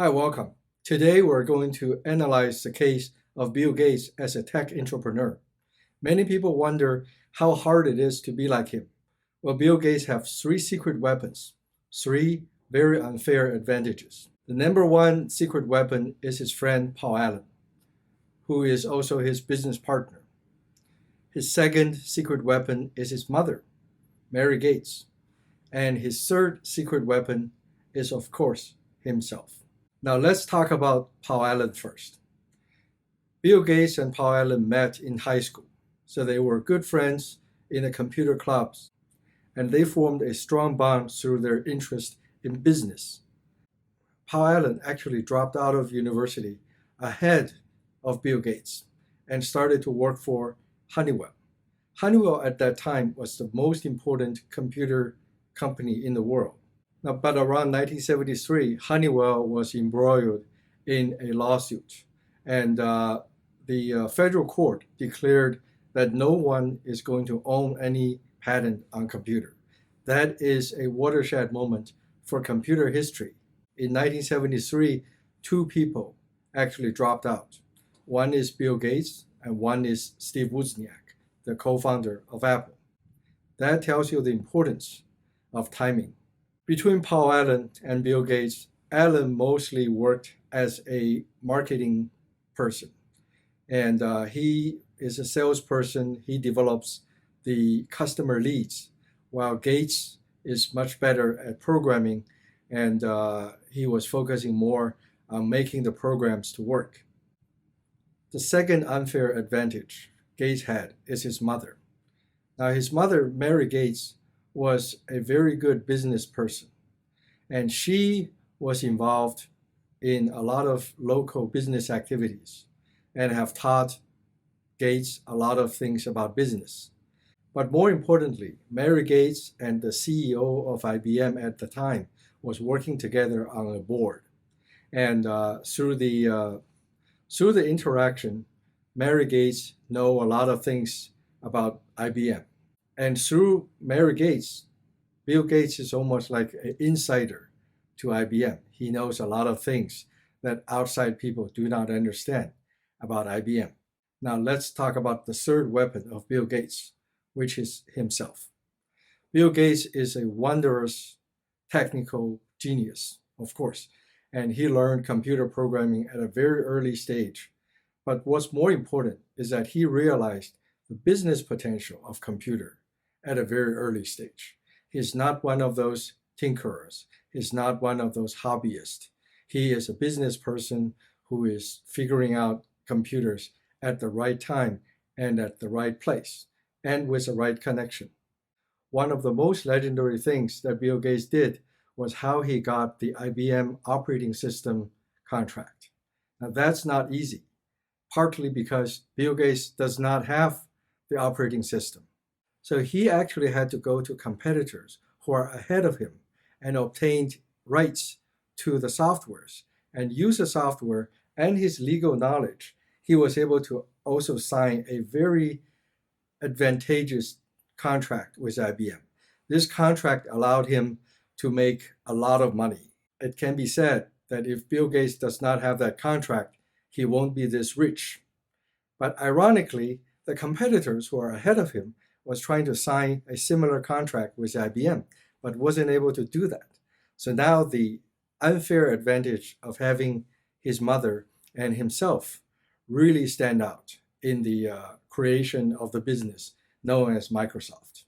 Hi, welcome. Today we're going to analyze the case of Bill Gates as a tech entrepreneur. Many people wonder how hard it is to be like him. Well, Bill Gates has three secret weapons, three very unfair advantages. The number one secret weapon is his friend Paul Allen, who is also his business partner. His second secret weapon is his mother, Mary Gates. And his third secret weapon is, of course, himself. Now let's talk about Paul Allen first. Bill Gates and Paul Allen met in high school, so they were good friends in the computer clubs, and they formed a strong bond through their interest in business. Paul Allen actually dropped out of university ahead of Bill Gates and started to work for Honeywell. Honeywell at that time was the most important computer company in the world. Now, but around 1973, Honeywell was embroiled in a lawsuit, and the federal court declared that no one is going to own any patent on computer. That is a watershed moment for computer history. In 1973, two people actually dropped out. One is Bill Gates, and one is Steve Wozniak, the co-founder of Apple. That tells you the importance of timing. Between Paul Allen and Bill Gates, Allen mostly worked as a marketing person. And he is a salesperson. He develops the customer leads, while Gates is much better at programming, and he was focusing more on making the programs to work. The second unfair advantage Gates had is his mother. Now, his mother, Mary Gates, was a very good business person, and she was involved in a lot of local business activities and have taught Gates a lot of things about business. But more importantly, Mary Gates and the CEO of IBM at the time was working together on a board. And through the interaction, Mary Gates know a lot of things about IBM. And through Mary Gates, Bill Gates is almost like an insider to IBM. He knows a lot of things that outside people do not understand about IBM. Now let's talk about the third weapon of Bill Gates, which is himself. Bill Gates is a wondrous technical genius, of course, and he learned computer programming at a very early stage. But what's more important is that he realized the business potential of computer at a very early stage. He's not one of those tinkerers. He's not one of those hobbyists. He is a business person who is figuring out computers at the right time and at the right place and with the right connection. One of the most legendary things that Bill Gates did was how he got the IBM operating system contract. Now that's not easy, partly because Bill Gates does not have the operating system. So he actually had to go to competitors who are ahead of him and obtained rights to the softwares and use the software and his legal knowledge. He was able to also sign a very advantageous contract with IBM. This contract allowed him to make a lot of money. It can be said that if Bill Gates does not have that contract, he won't be this rich. But ironically, the competitors who are ahead of him was trying to sign a similar contract with IBM, but wasn't able to do that. So now the unfair advantage of having his mother and himself really stand out in the creation of the business known as Microsoft.